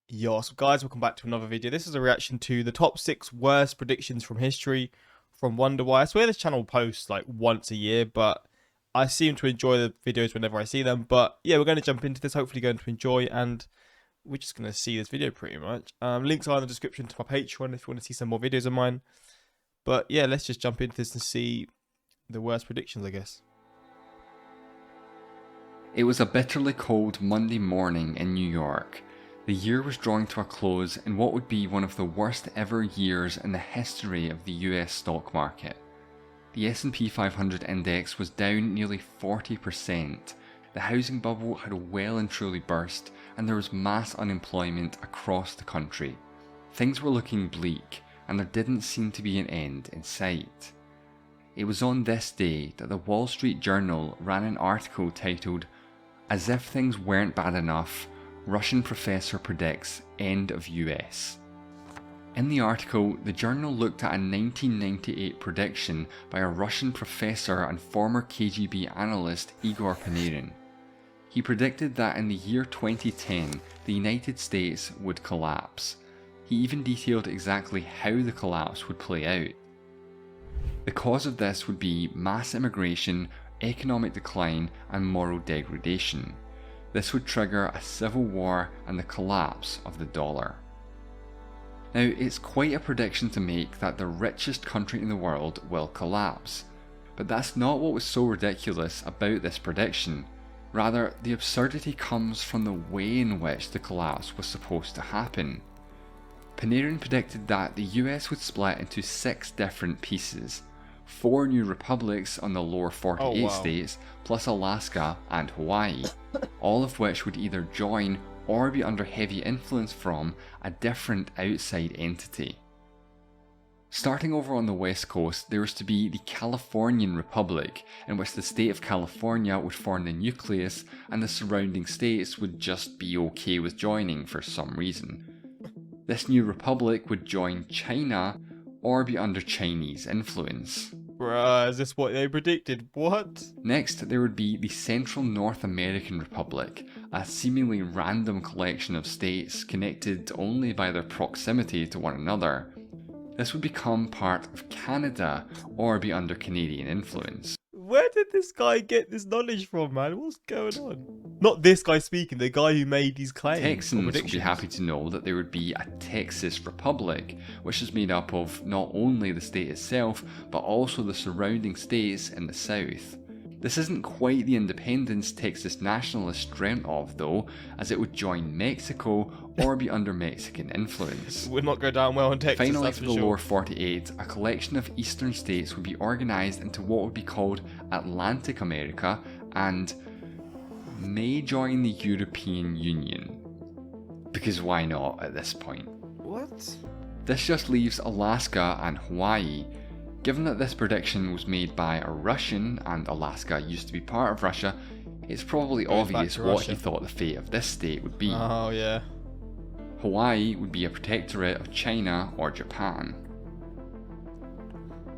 Yo, so guys, welcome back to another video. This is a reaction to the top 6 worst predictions from history from WonderWhy. I swear this channel posts like once a year, but I seem to enjoy the videos whenever I see them. But yeah, we're going to jump into this, hopefully going to enjoy, and we're just going to see this video pretty much. Links are in the description to my Patreon if you want to see some more videos of mine. But yeah, let's just jump into this and see the worst predictions, I guess. It was a bitterly cold Monday morning in New York. The year was drawing to a close in what would be one of the worst ever years in the history of the US stock market. The S&P 500 index was down nearly 40%. The housing bubble had well and truly burst, and there was mass unemployment across the country. Things were looking bleak, and there didn't seem to be an end in sight. It was on this day that the Wall Street Journal ran an article titled, "As if things weren't bad enough, Russian professor predicts end of US." In the article, the journal looked at a 1998 prediction by a Russian professor and former KGB analyst Igor Panarin. He predicted that in the year 2010, the United States would collapse. He even detailed exactly how the collapse would play out. The cause of this would be mass immigration, economic decline, and moral degradation. This would trigger a civil war and the collapse of the dollar. Now, it's quite a prediction to make that the richest country in the world will collapse. But that's not what was so ridiculous about this prediction. Rather, the absurdity comes from the way in which the collapse was supposed to happen. Panarin predicted that the US would split into 6 different pieces. 4 new republics on the lower 48 states, plus Alaska and Hawaii, all of which would either join or be under heavy influence from a different outside entity. Starting over on the west coast, there was to be the Californian Republic, in which the state of California would form the nucleus and the surrounding states would just be okay with joining for some reason. This new republic would join China or be under Chinese influence. Bruh, is this what they predicted? What? Next, there would be the Central North American Republic, a seemingly random collection of states connected only by their proximity to one another. This would become part of Canada or be under Canadian influence. Where did this guy get this knowledge from, man? What's going on? Not this guy speaking, the guy who made these claims. Texans would be happy to know that there would be a Texas Republic, which is made up of not only the state itself, but also the surrounding states in the south. This isn't quite the independence Texas nationalists dreamt of though, as it would join Mexico or be under Mexican influence. It would not go down well in Texas. Finally, that's for for the sure. lower 48, a collection of eastern states would be organised into what would be called Atlantic America and may join the European Union. Because why not at this point? What? This just leaves Alaska and Hawaii. Given that this prediction was made by a Russian and Alaska used to be part of Russia, it's probably obvious what he thought the fate of this state would be. Oh yeah. Hawaii would be a protectorate of China or Japan.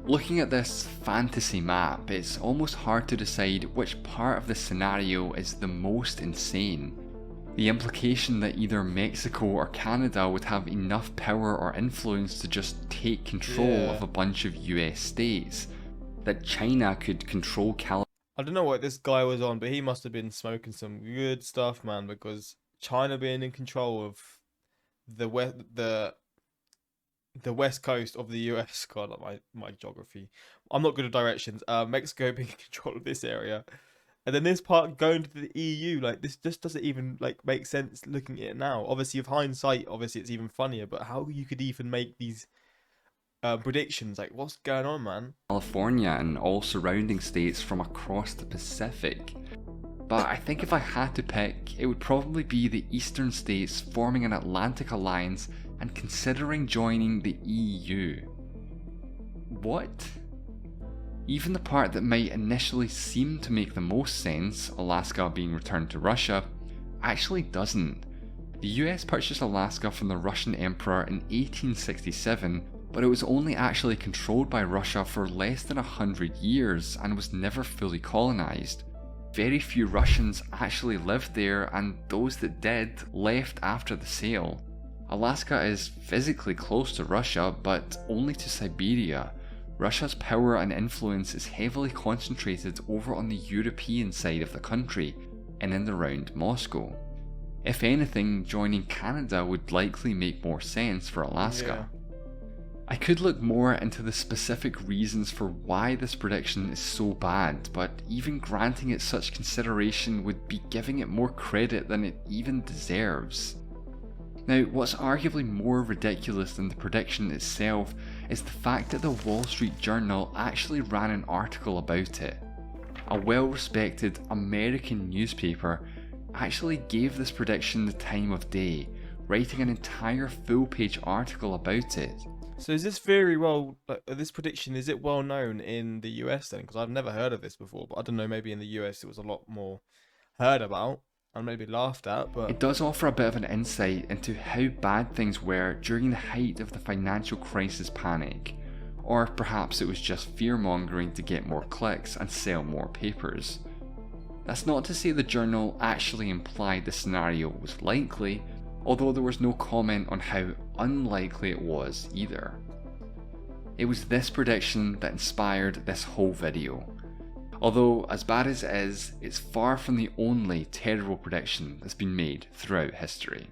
Looking at this fantasy map, it's almost hard to decide which part of this scenario is the most insane. The implication that either Mexico or Canada would have enough power or influence to just take control of a bunch of US states. That China could control California. I don't know what this guy was on, but he must have been smoking some good stuff, man, because China being in control of the west coast of the US. God, like my geography. I'm not good at directions. Mexico being in control of this area. And then this part going to the EU, like this just doesn't even like make sense looking at it now. Obviously, with hindsight, obviously it's even funnier. But how you could even make these predictions? Like, what's going on, man? California and all surrounding states from across the Pacific. But I think if I had to pick, it would probably be the eastern states forming an Atlantic alliance and considering joining the EU. What? Even the part that might initially seem to make the most sense, Alaska being returned to Russia, actually doesn't. The US purchased Alaska from the Russian Emperor in 1867, but it was only actually controlled by Russia for less than 100 years and was never fully colonized. Very few Russians actually lived there, and those that did left after the sale. Alaska is physically close to Russia, but only to Siberia. Russia's power and influence is heavily concentrated over on the European side of the country and in and around Moscow. If anything, joining Canada would likely make more sense for Alaska. I could look more into the specific reasons for why this prediction is so bad, but even granting it such consideration would be giving it more credit than it even deserves. Now, what's arguably more ridiculous than the prediction itself is the fact that the Wall Street Journal actually ran an article about it. A well-respected American newspaper actually gave this prediction the time of day, writing an entire full-page article about it. So is this this prediction, is it well known in the US then? Because I've never heard of this before, but I don't know, maybe in the US it was a lot more heard about and maybe laughed at, but... It does offer a bit of an insight into how bad things were during the height of the financial crisis panic. Or perhaps it was just fear-mongering to get more clicks and sell more papers. That's not to say the journal actually implied the scenario was likely, although there was no comment on how unlikely it was either. It was this prediction that inspired this whole video. Although, as bad as it is, it's far from the only terrible prediction that's been made throughout history.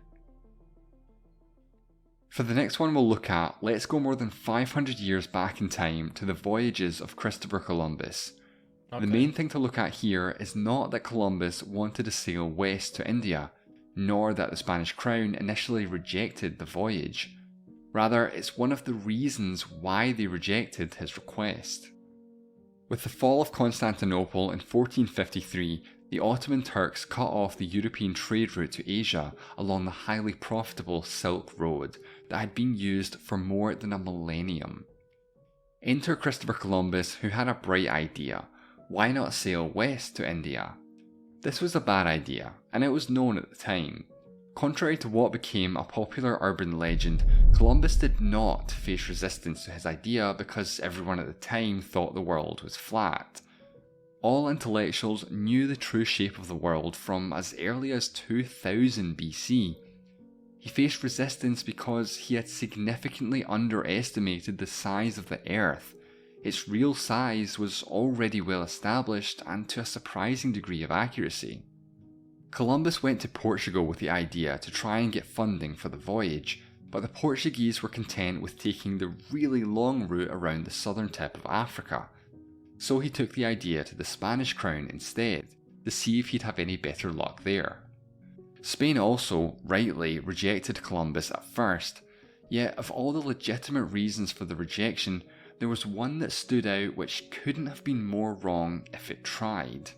For the next one we'll look at, let's go more than 500 years back in time to the voyages of Christopher Columbus. Okay. The main thing to look at here is not that Columbus wanted to sail west to India, nor that the Spanish crown initially rejected the voyage. Rather, it's one of the reasons why they rejected his request. With the fall of Constantinople in 1453, the Ottoman Turks cut off the European trade route to Asia along the highly profitable Silk Road that had been used for more than a millennium. Enter Christopher Columbus, who had a bright idea. Why not sail west to India? This was a bad idea, and it was known at the time. Contrary to what became a popular urban legend, Columbus did not face resistance to his idea because everyone at the time thought the world was flat. All intellectuals knew the true shape of the world from as early as 2000 BC. He faced resistance because he had significantly underestimated the size of the Earth. Its real size was already well established and to a surprising degree of accuracy. Columbus went to Portugal with the idea to try and get funding for the voyage, but the Portuguese were content with taking the really long route around the southern tip of Africa. So he took the idea to the Spanish crown instead, to see if he'd have any better luck there. Spain also, rightly, rejected Columbus at first, yet of all the legitimate reasons for the rejection, there was one that stood out which couldn't have been more wrong if it tried.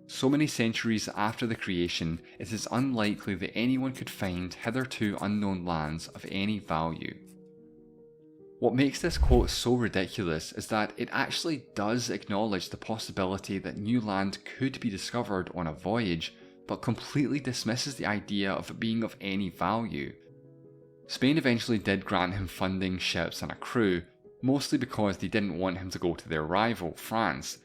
So many centuries after the creation, it is unlikely that anyone could find hitherto unknown lands of any value. What makes this quote so ridiculous is that it actually does acknowledge the possibility that new land could be discovered on a voyage, but completely dismisses the idea of it being of any value. Spain eventually did grant him funding, ships and a crew, mostly because they didn't want him to go to their rival, France,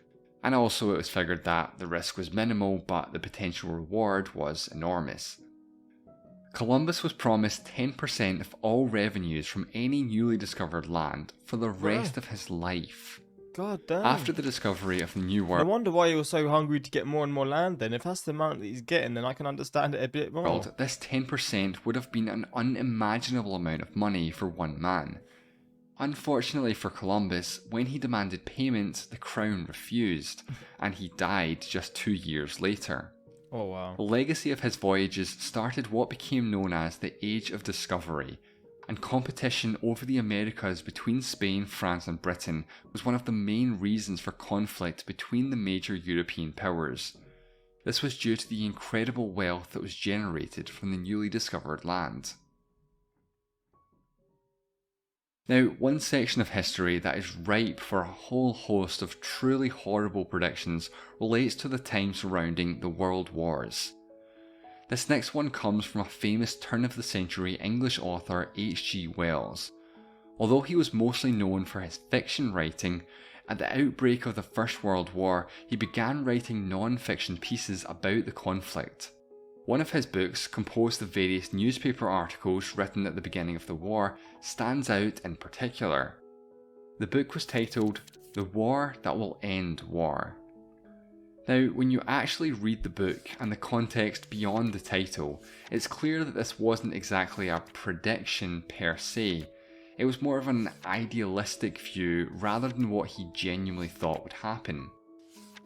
and also it was figured that the risk was minimal but the potential reward was enormous. Columbus was promised 10% of all revenues from any newly discovered land for the rest of his life. God damn. After the discovery of the New I World, wonder why he was so hungry to get more and more land then. If that's the amount that he's getting, then I can understand it a bit more. this 10% would have been an unimaginable amount of money for one man. Unfortunately for Columbus, when he demanded payment, the crown refused, and he died just 2 years later. Oh wow. The legacy of his voyages started what became known as the Age of Discovery, and competition over the Americas between Spain, France and Britain was one of the main reasons for conflict between the major European powers. This was due to the incredible wealth that was generated from the newly discovered land. Now, one section of history that is ripe for a whole host of truly horrible predictions relates to the time surrounding the World Wars. This next one comes from a famous turn-of-the-century English author H.G. Wells. Although he was mostly known for his fiction writing, at the outbreak of the First World War he began writing non-fiction pieces about the conflict. One of his books, composed of various newspaper articles written at the beginning of the war, stands out in particular. The book was titled The War That Will End War. Now, when you actually read the book and the context beyond the title, it's clear that this wasn't exactly a prediction per se. It was more of an idealistic view rather than what he genuinely thought would happen.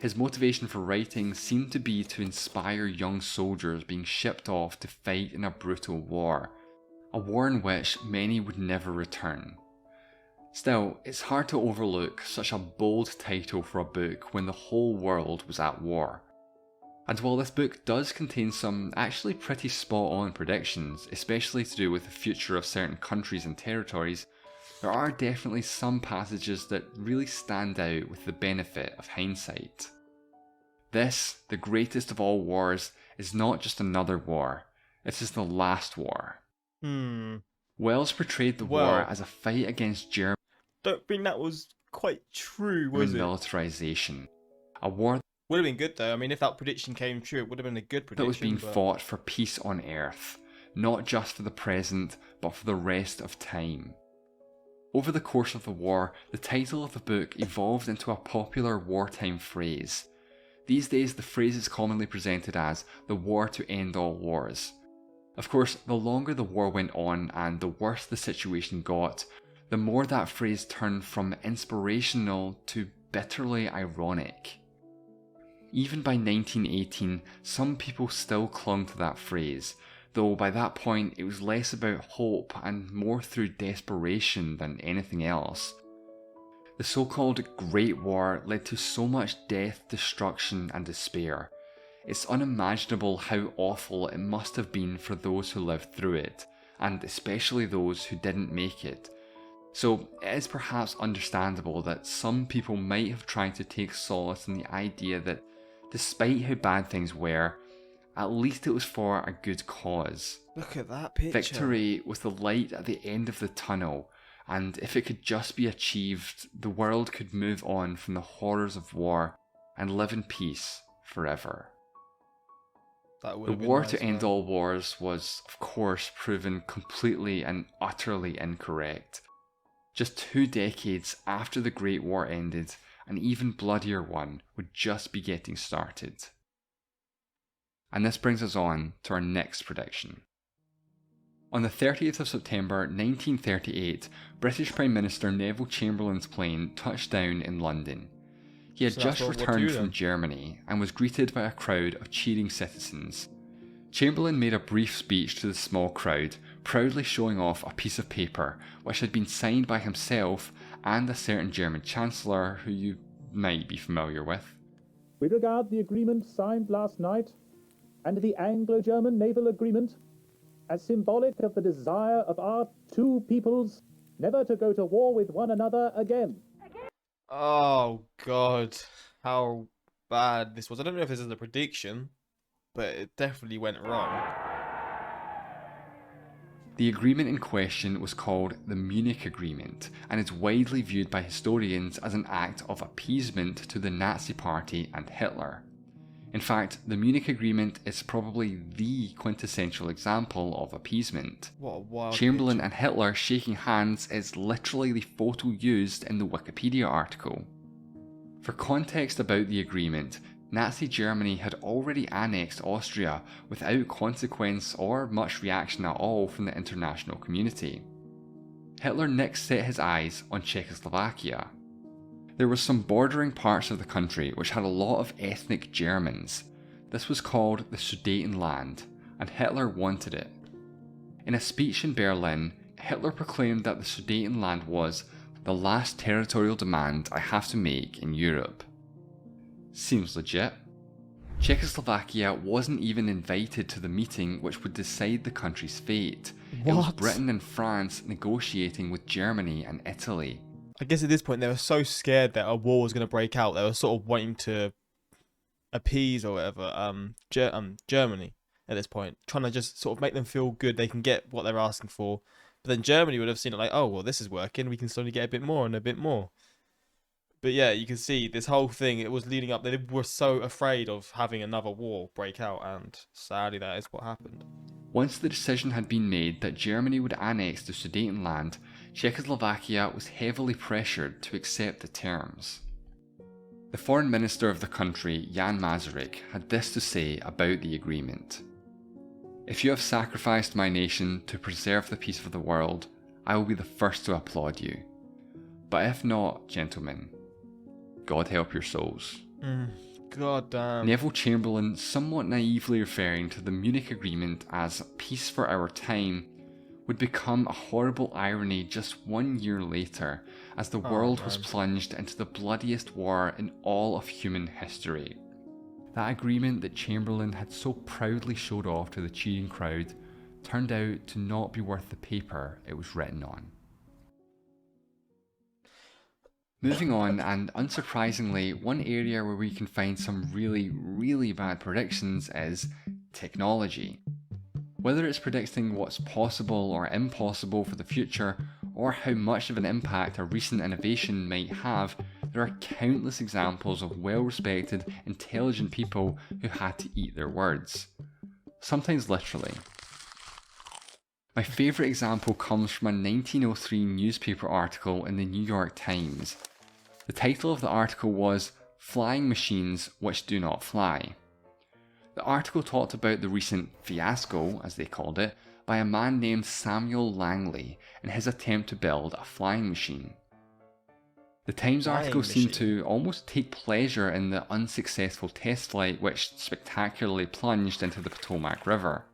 His motivation for writing seemed to be to inspire young soldiers being shipped off to fight in a brutal war, a war in which many would never return. Still, it's hard to overlook such a bold title for a book when the whole world was at war. And while this book does contain some actually pretty spot on predictions, especially to do with the future of certain countries and territories, there are definitely some passages that really stand out with the benefit of hindsight. This, the greatest of all wars, is not just another war, it is the last war. Wells portrayed the war as a fight against German Don't think that was quite true, was it? militarization. A war Would have been good though. I mean, if that prediction came true, it would have been a good prediction. that was being fought for peace on Earth, not just for the present, but for the rest of time. Over the course of the war, the title of the book evolved into a popular wartime phrase. These days, the phrase is commonly presented as the war to end all wars. Of course, the longer the war went on and the worse the situation got, the more that phrase turned from inspirational to bitterly ironic. Even by 1918, some people still clung to that phrase, though by that point it was less about hope and more through desperation than anything else. The so-called Great War led to so much death, destruction and despair. It's unimaginable how awful it must have been for those who lived through it, and especially those who didn't make it. So it is perhaps understandable that some people might have tried to take solace in the idea that despite how bad things were, at least it was for a good cause. Look at that picture. Victory was the light at the end of the tunnel, and if it could just be achieved, the world could move on from the horrors of war and live in peace forever. That would The have been war nice, to end man. all wars was, of course, proven completely and utterly incorrect. Just 2 decades after the Great War ended, an even bloodier one would just be getting started. And this brings us on to our next prediction. On the 30th of September 1938, British Prime Minister Neville Chamberlain's plane touched down in London. He had So that's just World War returned II from then. Germany and was greeted by a crowd of cheering citizens. Chamberlain made a brief speech to the small crowd, proudly showing off a piece of paper which had been signed by himself and a certain German Chancellor who you might be familiar with. We regard the agreement signed last night and the Anglo-German naval agreement as symbolic of the desire of our two peoples never to go to war with one another again. Oh god, how bad this was. I don't know if this is a prediction, but it definitely went wrong. The agreement in question was called the Munich Agreement and is widely viewed by historians as an act of appeasement to the Nazi Party and Hitler. In fact, the Munich Agreement is probably the quintessential example of appeasement. What a wild Chamberlain picture. and Hitler shaking hands is literally the photo used in the Wikipedia article. For context about the agreement, Nazi Germany had already annexed Austria without consequence or much reaction at all from the international community. Hitler next set his eyes on Czechoslovakia. There were some bordering parts of the country which had a lot of ethnic Germans. This was called the Sudetenland, and Hitler wanted it. In a speech in Berlin, Hitler proclaimed that the Sudetenland was the last territorial demand I have to make in Europe. Seems legit. Czechoslovakia wasn't even invited to the meeting which would decide the country's fate. It was What? Britain and France negotiating with Germany and Italy. I guess at this point they were so scared that a war was going to break out. They were sort of wanting to appease or whatever Germany at this point, trying to just sort of make them feel good. They can get what they're asking for, but then Germany would have seen it like, oh well, this is working. We can slowly get a bit more and a bit more. But yeah, you can see this whole thing, it was leading up. They were so afraid of having another war break out, and sadly that is what happened. Once the decision had been made that Germany would annex the Sudetenland, Czechoslovakia was heavily pressured to accept the terms. The foreign minister of the country, Jan Masaryk, had this to say about the agreement. "If you have sacrificed my nation to preserve the peace of the world, I will be the first to applaud you. But if not, gentlemen, God help your souls." God damn. Neville Chamberlain, somewhat naively referring to the Munich Agreement as peace for our time, would become a horrible irony just 1 year later, as the world was plunged into the bloodiest war in all of human history. That agreement that Chamberlain had so proudly showed off to the cheering crowd turned out to not be worth the paper it was written on. Moving on, and unsurprisingly, one area where we can find some really bad predictions is technology. Whether it's predicting what's possible or impossible for the future, or how much of an impact a recent innovation might have, there are countless examples of well-respected, intelligent people who had to eat their words. Sometimes literally. My favourite example comes from a 1903 newspaper article in the New York Times. The title of the article was "Flying Machines Which Do Not Fly." The article talked about the recent fiasco, as they called it, by a man named Samuel Langley and his attempt to build a flying machine. The Times article seemed to almost take pleasure in the unsuccessful test flight which spectacularly plunged into the Potomac River.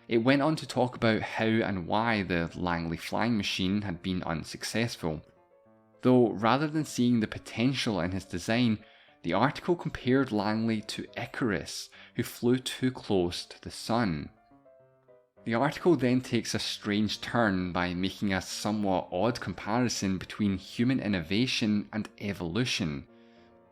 It went on to talk about how and why the Langley flying machine had been unsuccessful. Though rather than seeing the potential in his design, the article compared Langley to Icarus, who flew too close to the sun. The article then takes a strange turn by making a somewhat odd comparison between human innovation and evolution.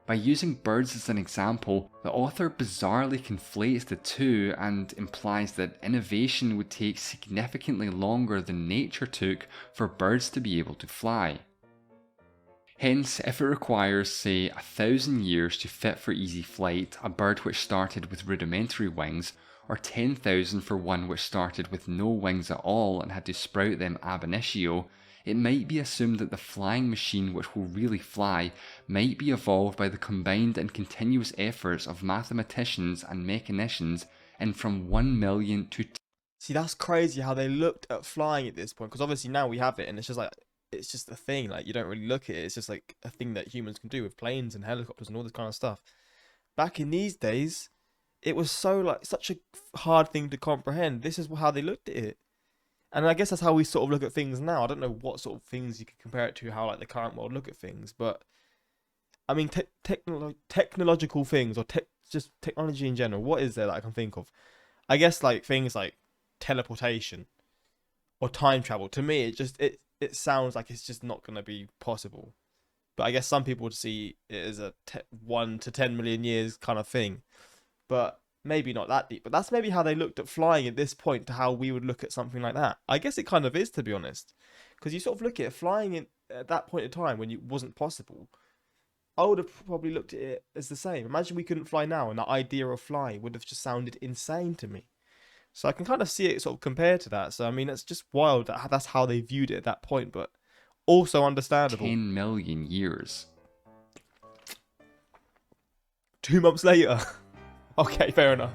By using birds as an example, the author bizarrely conflates the two and implies that innovation would take significantly longer than nature took for birds to be able to fly. Hence, if it requires, say, 1,000 years to fit for easy flight a bird which started with rudimentary wings, or 10,000 for one which started with no wings at all and had to sprout them ab initio, it might be assumed that the flying machine which will really fly might be evolved by the combined and continuous efforts of mathematicians and mechanicians in from 1 million to... See, that's crazy how they looked at flying at this point, because obviously now we have it and it's just like, it's just a thing, like you don't really look at it, it's just like a thing that humans can do with planes and helicopters and all this kind of stuff. Back in these days, it was so like such a hard thing to comprehend. This is how they looked at it. And I guess that's how we sort of look at things now. I don't know what sort of things you could compare it to, how like the current world look at things, but I mean technological things or just technology in general, what is there that I can think of? I guess like things like teleportation or time travel. To me, it sounds like it's just not going to be possible. But I guess some people would see it as a 1 to 10 million years kind of thing. But maybe not that deep. But that's maybe how they looked at flying at this point to how we would look at something like that. I guess it kind of is, to be honest. Because you sort of look at it, flying at that point in time when it wasn't possible, I would have probably looked at it as the same. Imagine we couldn't fly now and the idea of flying would have just sounded insane to me. So I can kind of see it sort of compared to that. So, I mean, it's just wild that that's how they viewed it at that point, but also understandable. 10 million years. 2 months later. Okay, fair enough.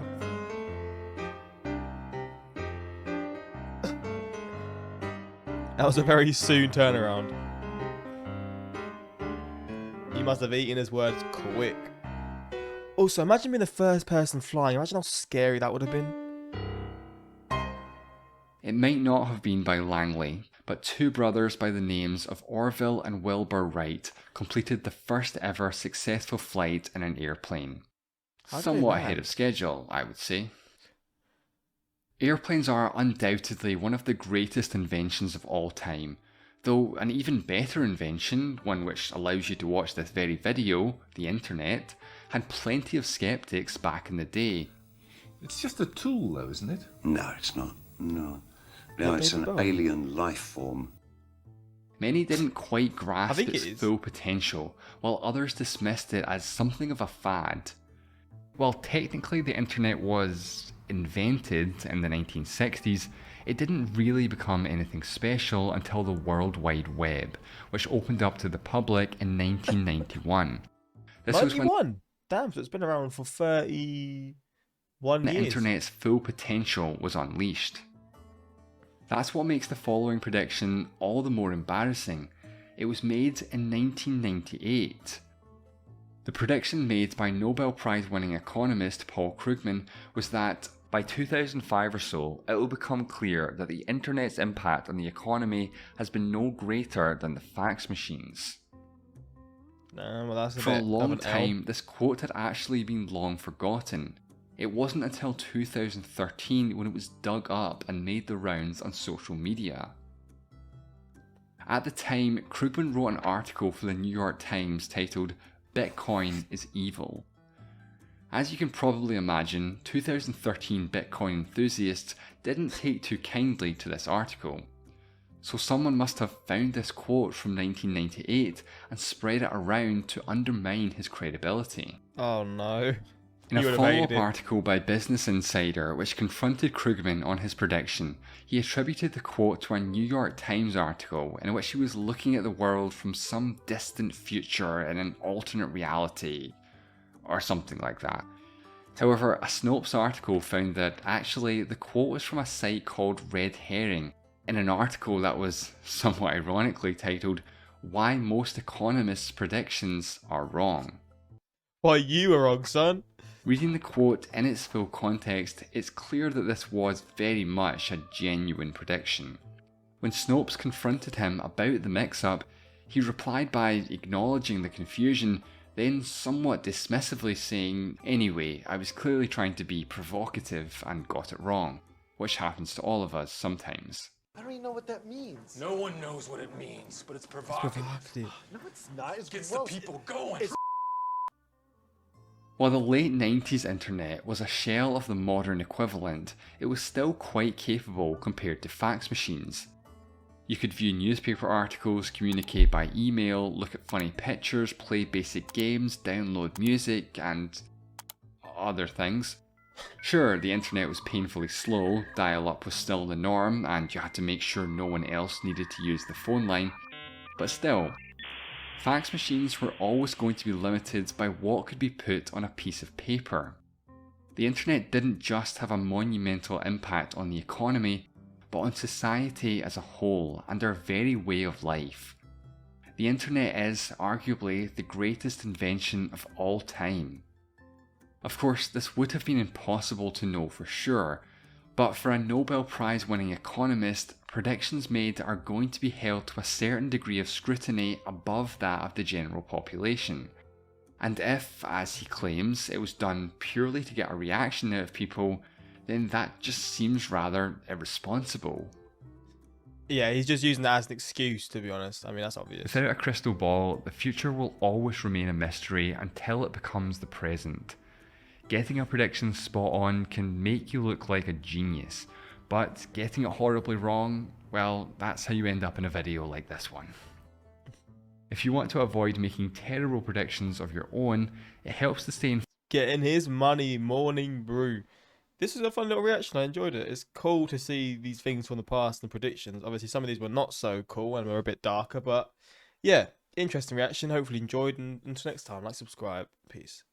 That was a very soon turnaround. He must have eaten his words quick. Also, imagine being the first person flying. Imagine how scary that would have been. It might not have been by Langley, but two brothers by the names of Orville and Wilbur Wright completed the first ever successful flight in an airplane. Somewhat ahead of schedule, I would say. Airplanes are undoubtedly one of the greatest inventions of all time, though an even better invention, one which allows you to watch this very video, the internet, had plenty of skeptics back in the day. It's just a tool though, isn't it? No, it's not. No, it's an alien life form. Many didn't quite grasp think its it is. full potential, while others dismissed it as something of a fad. While technically the internet was invented in the 1960s, it didn't really become anything special until the World Wide Web, which opened up to the public in 1991. This was when 91. Damn, so it's been around for 31 the years. internet's full potential was unleashed. That's what makes the following prediction all the more embarrassing. It was made in 1998. The prediction made by Nobel Prize winning economist Paul Krugman was that by 2005 or so, it will become clear that the internet's impact on the economy has been no greater than the fax machines. Nah, well, that's For a bit of long an L. time, this quote had actually been long forgotten. It wasn't until 2013 when it was dug up and made the rounds on social media. At the time, Krugman wrote an article for the New York Times titled "Bitcoin is Evil." As you can probably imagine, 2013 Bitcoin enthusiasts didn't take too kindly to this article. So someone must have found this quote from 1998 and spread it around to undermine his credibility. Oh no. In You a would've follow-up hated it. article by Business Insider, which confronted Krugman on his prediction, he attributed the quote to a New York Times article in which he was looking at the world from some distant future in an alternate reality, or something like that. However, a Snopes article found that actually the quote was from a site called Red Herring, in an article that was somewhat ironically titled "Why Most Economists' Predictions Are Wrong." Why, you were wrong, son. Reading the quote in its full context, it's clear that this was very much a genuine prediction. When Snopes confronted him about the mix-up, he replied by acknowledging the confusion, then somewhat dismissively saying, "Anyway, I was clearly trying to be provocative and got it wrong," which happens to all of us sometimes. I don't even know what that means. No one knows what it means, but it's provocative. No, it's not. It's Gets gross. the people going. While the late 90s internet was a shell of the modern equivalent, it was still quite capable compared to fax machines. You could view newspaper articles, communicate by email, look at funny pictures, play basic games, download music, and other things. Sure, the internet was painfully slow, dial-up was still the norm, and you had to make sure no one else needed to use the phone line, but still, fax machines were always going to be limited by what could be put on a piece of paper. The internet didn't just have a monumental impact on the economy, but on society as a whole and our very way of life. The internet is arguably the greatest invention of all time. Of course, this would have been impossible to know for sure, but for a Nobel Prize winning economist, predictions made are going to be held to a certain degree of scrutiny above that of the general population. And if, as he claims, it was done purely to get a reaction out of people, then that just seems rather irresponsible. Yeah, he's just using that as an excuse, to be honest. I mean, that's obvious. Without a crystal ball, the future will always remain a mystery until it becomes the present. Getting a prediction spot on can make you look like a genius, but getting it horribly wrong, well, that's how you end up in a video like this one. If you want to avoid making terrible predictions of your own, it helps to stay informed. Getting his money, morning brew. This is a fun little reaction. I enjoyed it. It's cool to see these things from the past and predictions. Obviously, some of these were not so cool and were a bit darker, but yeah, interesting reaction. Hopefully enjoyed, and until next time, like, subscribe. Peace.